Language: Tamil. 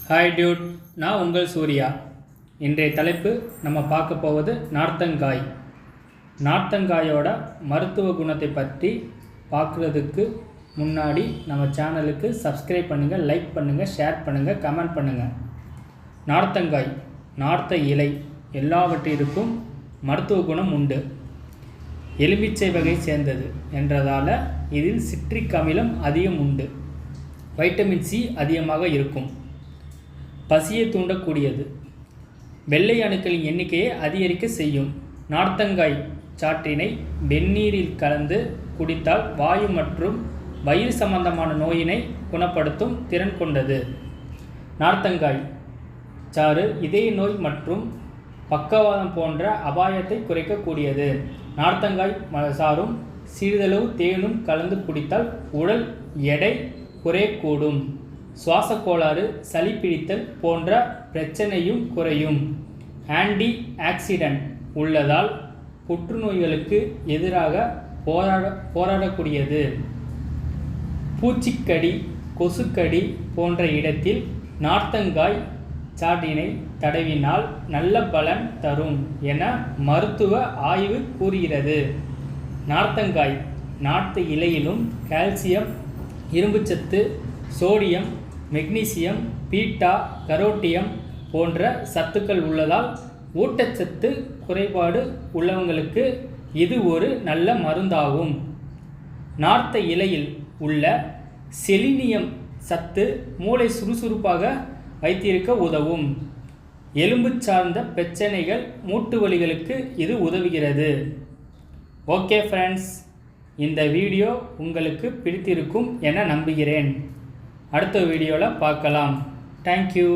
ஹாய் டியூட், நான் உங்கள் சூர்யா. இன்றைய தலைப்பு நம்ம பார்க்க போவது நார்த்தங்காய். நார்த்தங்காயோட மருத்துவ குணத்தை பற்றி பார்க்குறதுக்கு முன்னாடி நம்ம சேனலுக்கு சப்ஸ்கிரைப் பண்ணுங்கள், லைக் பண்ணுங்கள், ஷேர் பண்ணுங்கள், கமெண்ட் பண்ணுங்கள். நார்த்தங்காய், நார்த்த இலை எல்லாவற்றிற்கும் மருத்துவ குணம் உண்டு. எலுமிச்சை வகை சேர்ந்தது என்றதால் இதில் சிட்ரிக் அமிலம் அதிகம் உண்டு. வைட்டமின் சி அதிகமாக இருக்கும். பசியை தூண்டக்கூடியது. வெள்ளை அணுக்களின் எண்ணிக்கையை அதிகரிக்க செய்யும். நார்த்தங்காய் சாற்றினை வெந்நீரில் கலந்து குடித்தால் வாயு மற்றும் வயிறு சம்பந்தமான நோயினை குணப்படுத்தும் திறன் கொண்டது. நார்த்தங்காய் சாறு இதய நோய் மற்றும் பக்கவாதம் போன்ற அபாயத்தை குறைக்கக்கூடியது. நார்த்தங்காய் சாறும் சிறிதளவு தேனும் கலந்து குடித்தால் உடல் எடை குறையக்கூடும். சுவாச கோளாறு, சளி பிடித்தல் போன்ற பிரச்சனையும் குறையும். ஆன்டி ஆக்சிடென்ட் உள்ளதால் புற்றுநோய்களுக்கு எதிராக போராடக்கூடியது. பூச்சிக்கடி, கொசுக்கடி போன்ற இடத்தில் நார்த்தங்காய் சாற்றினை தடவினால் நல்ல பலன் தரும் என மருத்துவ ஆய்வு கூறுகிறது. நார்த்தங்காய் நார்த்த இலையிலும் கால்சியம், இரும்புச்சத்து, சோடியம், மெக்னீசியம், பீட்டா கரோட்டியம் போன்ற சத்துக்கள் உள்ளதால் ஊட்டச்சத்து குறைபாடு உள்ளவங்களுக்கு இது ஒரு நல்ல மருந்தாகும். நார்த்த இலையில் உள்ள செலினியம் சத்து மூளை சுறுசுறுப்பாக வைத்திருக்க உதவும். எலும்பு சார்ந்த பிரச்சனைகள், மூட்டு வலிகளுக்கு இது உதவுகிறது. ஓகே ஃப்ரெண்ட்ஸ், இந்த வீடியோ உங்களுக்கு பிடித்திருக்கும் என நம்புகிறேன். அடுத்த வீடியோவில் பார்க்கலாம். தேங்க்யூ.